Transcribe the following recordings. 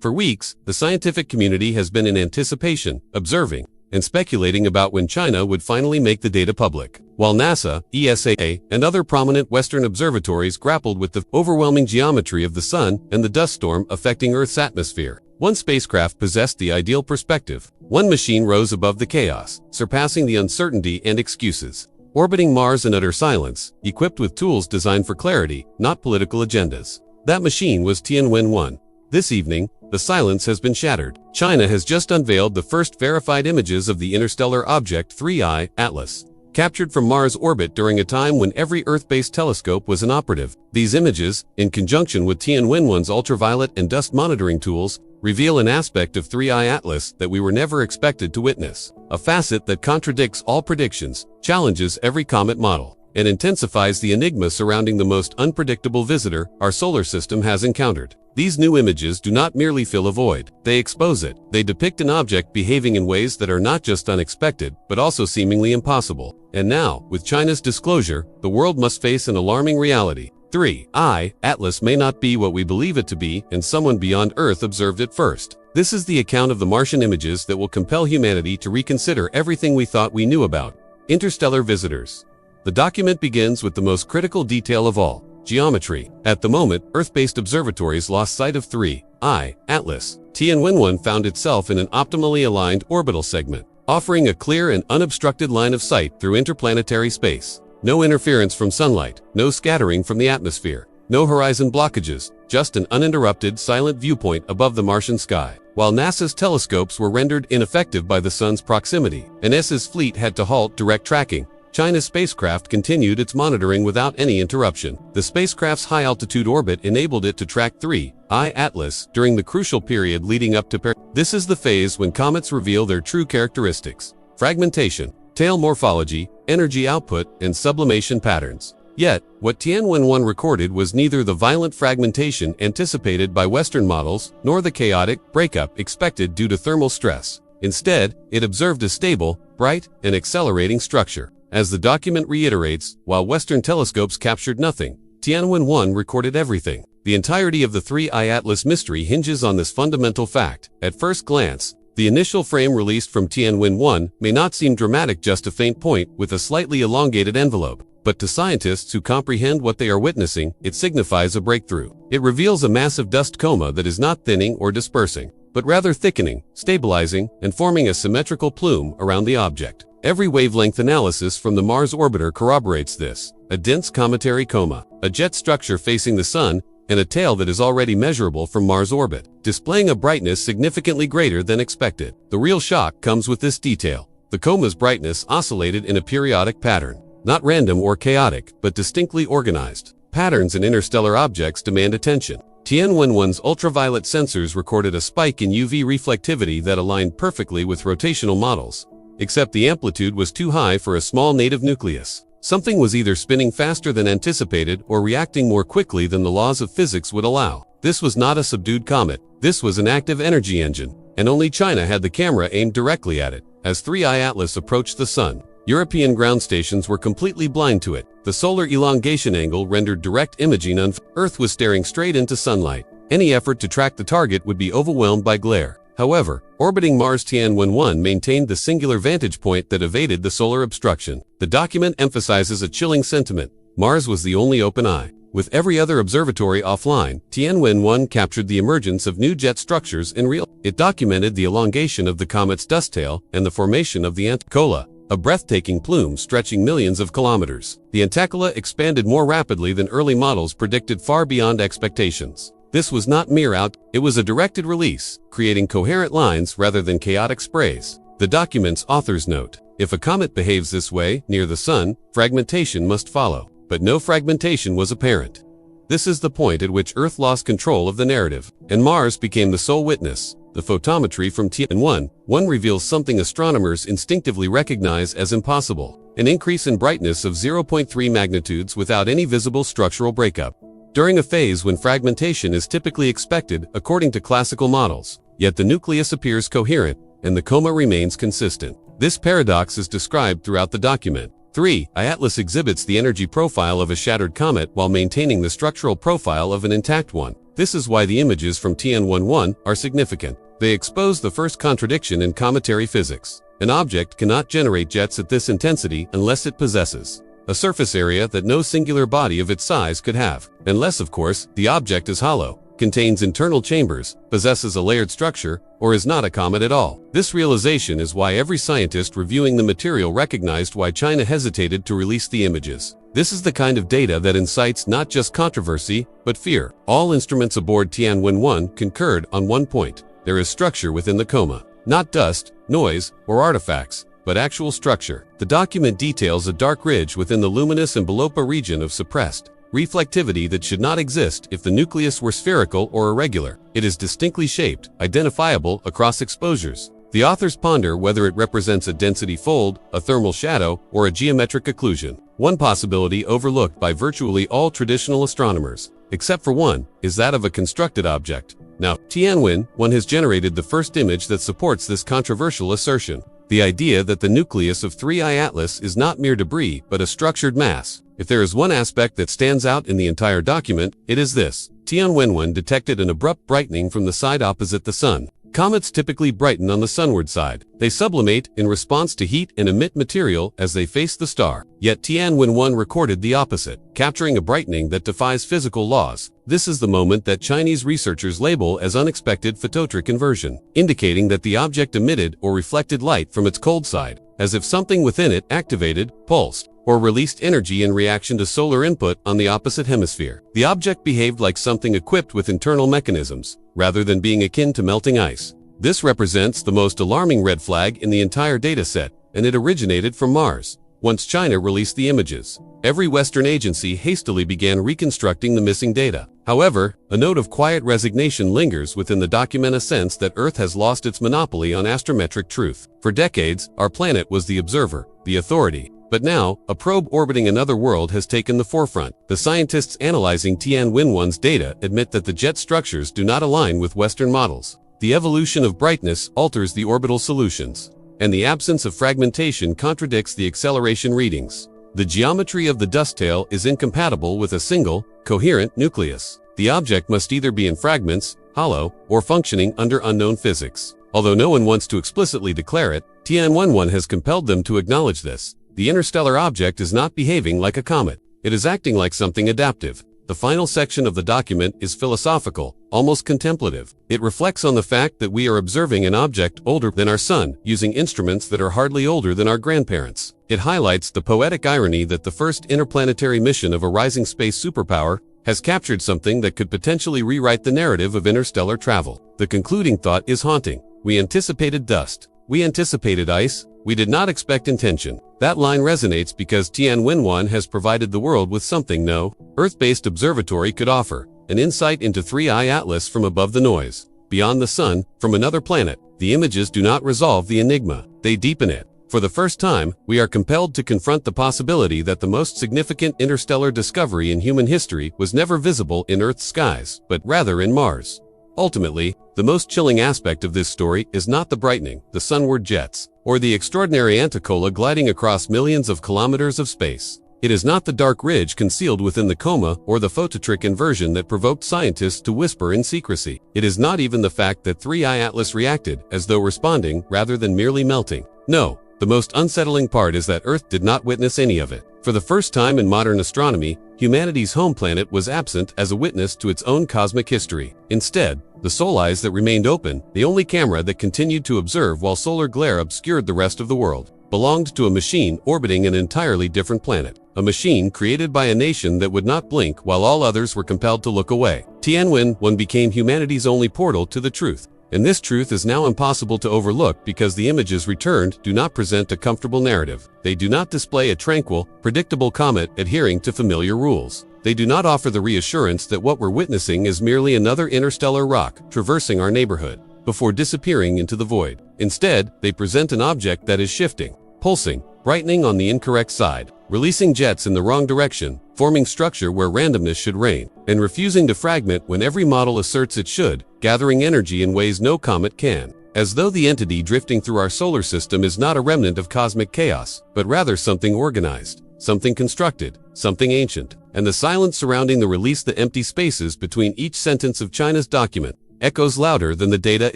For weeks, the scientific community has been in anticipation, observing, and speculating about when China would finally make the data public. While NASA, ESA, and other prominent Western observatories grappled with the overwhelming geometry of the Sun and the dust storm affecting Earth's atmosphere, one spacecraft possessed the ideal perspective. One machine rose above the chaos, surpassing the uncertainty and excuses. Orbiting Mars in utter silence, equipped with tools designed for clarity, not political agendas. That machine was Tianwen-1. This evening, the silence has been shattered. China has just unveiled the first verified images of the interstellar object 3I, Atlas, captured from Mars' orbit during a time when every Earth-based telescope was inoperative. These images, in conjunction with Tianwen-1's ultraviolet and dust monitoring tools, reveal an aspect of 3I Atlas that we were never expected to witness. A facet that contradicts all predictions, challenges every comet model, and intensifies the enigma surrounding the most unpredictable visitor our solar system has encountered. These new images do not merely fill a void, they expose it. They depict an object behaving in ways that are not just unexpected, but also seemingly impossible. And now, with China's disclosure, the world must face an alarming reality. 3I Atlas may not be what we believe it to be, and someone beyond Earth observed it first. This is the account of the Martian images that will compel humanity to reconsider everything we thought we knew about interstellar visitors. The document begins with the most critical detail of all: geometry. At the moment, Earth-based observatories lost sight of 3I Atlas. Tianwen-1 found itself in an optimally aligned orbital segment, offering a clear and unobstructed line of sight through interplanetary space. No interference from sunlight, no scattering from the atmosphere, no horizon blockages, just an uninterrupted, silent viewpoint above the Martian sky. While NASA's telescopes were rendered ineffective by the sun's proximity, and ESA's fleet had to halt direct tracking, China's spacecraft continued its monitoring without any interruption. The spacecraft's high-altitude orbit enabled it to track 3I Atlas during the crucial period leading up to This is the phase when comets reveal their true characteristics: fragmentation, tail morphology, energy output, and sublimation patterns. Yet, what Tianwen-1 recorded was neither the violent fragmentation anticipated by Western models, nor the chaotic breakup expected due to thermal stress. Instead, it observed a stable, bright, and accelerating structure. As the document reiterates, while Western telescopes captured nothing, Tianwen-1 recorded everything. The entirety of the 3I Atlas mystery hinges on this fundamental fact. At first glance, the initial frame released from Tianwen-1 may not seem dramatic, just a faint point with a slightly elongated envelope. But to scientists who comprehend what they are witnessing, it signifies a breakthrough. It reveals a massive dust coma that is not thinning or dispersing, but rather thickening, stabilizing, and forming a symmetrical plume around the object. Every wavelength analysis from the Mars orbiter corroborates this: a dense cometary coma, a jet structure facing the Sun, and a tail that is already measurable from Mars orbit, displaying a brightness significantly greater than expected. The real shock comes with this detail. The coma's brightness oscillated in a periodic pattern, not random or chaotic, but distinctly organized. Patterns in interstellar objects demand attention. Tianwen-1's ultraviolet sensors recorded a spike in UV reflectivity that aligned perfectly with rotational models, except the amplitude was too high for a small native nucleus. Something was either spinning faster than anticipated or reacting more quickly than the laws of physics would allow. This was not a subdued comet. This was an active energy engine, and only China had the camera aimed directly at it. As 3I Atlas approached the Sun, European ground stations were completely blind to it. The solar elongation angle rendered direct imaging Earth was staring straight into sunlight. Any effort to track the target would be overwhelmed by glare. However, orbiting Mars, Tianwen-1 maintained the singular vantage point that evaded the solar obstruction. The document emphasizes a chilling sentiment: Mars was the only open eye. With every other observatory offline, Tianwen-1 captured the emergence of new jet structures in real. It documented the elongation of the comet's dust tail and the formation of the Antacola, a breathtaking plume stretching millions of kilometers. The Antacola expanded more rapidly than early models predicted, far beyond expectations. This was not mere it was a directed release, creating coherent lines rather than chaotic sprays. The document's authors note: if a comet behaves this way near the Sun, fragmentation must follow. But no fragmentation was apparent. This is the point at which Earth lost control of the narrative, and Mars became the sole witness. The photometry from Tianwen-1 reveals something astronomers instinctively recognize as impossible: an increase in brightness of 0.3 magnitudes without any visible structural breakup, during a phase when fragmentation is typically expected according to classical models. Yet the nucleus appears coherent, and the coma remains consistent. This paradox is described throughout the document. 3. Atlas exhibits the energy profile of a shattered comet while maintaining the structural profile of an intact one. This is why the images from Tianwen-1 are significant. They expose the first contradiction in cometary physics. An object cannot generate jets at this intensity unless it possesses a surface area that no singular body of its size could have. Unless, of course, the object is hollow, contains internal chambers, possesses a layered structure, or is not a comet at all. This realization is why every scientist reviewing the material recognized why China hesitated to release the images. This is the kind of data that incites not just controversy, but fear. All instruments aboard Tianwen-1 concurred on one point. There is structure within the coma. Not dust, noise, or artifacts, but actual structure. The document details a dark ridge within the luminous envelopa region of suppressed reflectivity that should not exist if the nucleus were spherical or irregular. It is distinctly shaped, identifiable across exposures. The authors ponder whether it represents a density fold, a thermal shadow, or a geometric occlusion. One possibility overlooked by virtually all traditional astronomers, except for one, is that of a constructed object. Now, Tianwen-1 has generated the first image that supports this controversial assertion. The idea that the nucleus of 3I Atlas is not mere debris but a structured mass. If there is one aspect that stands out in the entire document, it is this. Tianwen-1 detected an abrupt brightening from the side opposite the Sun. Comets typically brighten on the sunward side. They sublimate in response to heat and emit material as they face the star. Yet Tianwen-1 recorded the opposite, capturing a brightening that defies physical laws. This is the moment that Chinese researchers label as unexpected phototropic inversion, indicating that the object emitted or reflected light from its cold side, as if something within it activated, pulsed, or released energy in reaction to solar input on the opposite hemisphere. The object behaved like something equipped with internal mechanisms, rather than being akin to melting ice. This represents the most alarming red flag in the entire dataset, and it originated from Mars. Once China released the images, every Western agency hastily began reconstructing the missing data. However, a note of quiet resignation lingers within the document, a sense that Earth has lost its monopoly on astrometric truth. For decades, our planet was the observer, the authority. But now, a probe orbiting another world has taken the forefront. The scientists analyzing Tianwen-1's data admit that the jet structures do not align with Western models. The evolution of brightness alters the orbital solutions, and the absence of fragmentation contradicts the acceleration readings. The geometry of the dust tail is incompatible with a single, coherent nucleus. The object must either be in fragments, hollow, or functioning under unknown physics. Although no one wants to explicitly declare it, Tianwen-1 has compelled them to acknowledge this. The interstellar object is not behaving like a comet. It is acting like something adaptive. The final section of the document is philosophical, almost contemplative. It reflects on the fact that we are observing an object older than our Sun, using instruments that are hardly older than our grandparents. It highlights the poetic irony that the first interplanetary mission of a rising space superpower has captured something that could potentially rewrite the narrative of interstellar travel. The concluding thought is haunting. We anticipated dust. We anticipated ice. We did not expect intention. That line resonates because Tianwen-1 has provided the world with something no Earth-based observatory could offer, an insight into 3I Atlas from above the noise. Beyond the Sun, from another planet, the images do not resolve the enigma, they deepen it. For the first time, we are compelled to confront the possibility that the most significant interstellar discovery in human history was never visible in Earth's skies, but rather in Mars. Ultimately, the most chilling aspect of this story is not the brightening, the sunward jets, or the extraordinary Anticola gliding across millions of kilometers of space. It is not the dark ridge concealed within the coma or the phototropic inversion that provoked scientists to whisper in secrecy. It is not even the fact that 3I Atlas reacted as though responding rather than merely melting. No, the most unsettling part is that Earth did not witness any of it. For the first time in modern astronomy, humanity's home planet was absent as a witness to its own cosmic history. Instead, the sole eyes that remained open, the only camera that continued to observe while solar glare obscured the rest of the world, belonged to a machine orbiting an entirely different planet. A machine created by a nation that would not blink while all others were compelled to look away. Tianwen-1 became humanity's only portal to the truth. And this truth is now impossible to overlook because the images returned do not present a comfortable narrative. They do not display a tranquil, predictable comet adhering to familiar rules. They do not offer the reassurance that what we're witnessing is merely another interstellar rock traversing our neighborhood before disappearing into the void. Instead, they present an object that is shifting, pulsing, brightening on the incorrect side, releasing jets in the wrong direction, forming structure where randomness should reign, and refusing to fragment when every model asserts it should, gathering energy in ways no comet can. as though the entity drifting through our solar system is not a remnant of cosmic chaos, but rather something organized, something constructed, something ancient. And the silence surrounding the empty spaces between each sentence of China's document echoes louder than the data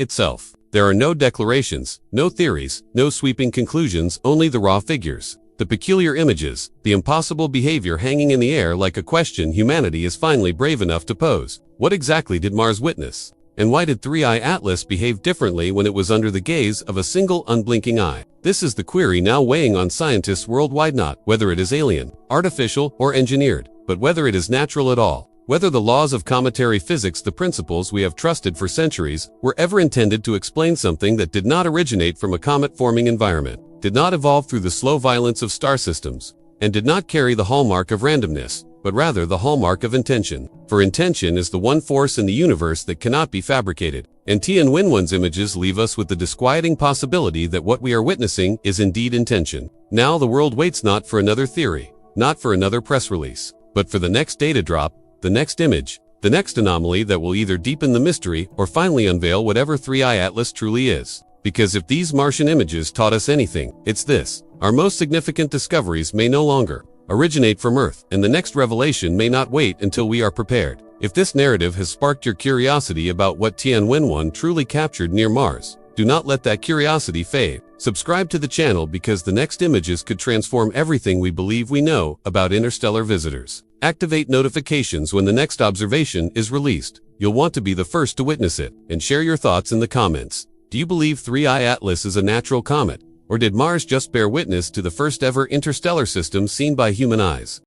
itself. There are no declarations, no theories, no sweeping conclusions, only the raw figures, the peculiar images, the impossible behavior hanging in the air like a question humanity is finally brave enough to pose. What exactly did Mars witness? And why did 3i Atlas behave differently when it was under the gaze of a single unblinking eye? This is the query now weighing on scientists worldwide, not whether it is alien, artificial, or engineered, but whether it is natural at all. Whether the laws of cometary physics, the principles we have trusted for centuries, were ever intended to explain something that did not originate from a comet-forming environment, did not evolve through the slow violence of star systems, and did not carry the hallmark of randomness, but rather the hallmark of intention. For intention is the one force in the universe that cannot be fabricated. And Tianwen-1's images leave us with the disquieting possibility that what we are witnessing is indeed intention. Now the world waits not for another theory, not for another press release, but for the next data drop, the next image, the next anomaly that will either deepen the mystery or finally unveil whatever 3i Atlas truly is. Because if these Martian images taught us anything, it's this: our most significant discoveries may no longer originate from Earth, and the next revelation may not wait until we are prepared. If this narrative has sparked your curiosity about what Tianwen-1 truly captured near Mars, do not let that curiosity fade. Subscribe to the channel because the next images could transform everything we believe we know about interstellar visitors. Activate notifications when the next observation is released. You'll want to be the first to witness it, and share your thoughts in the comments. Do you believe 3i Atlas is a natural comet, or did Mars just bear witness to the first ever interstellar system seen by human eyes?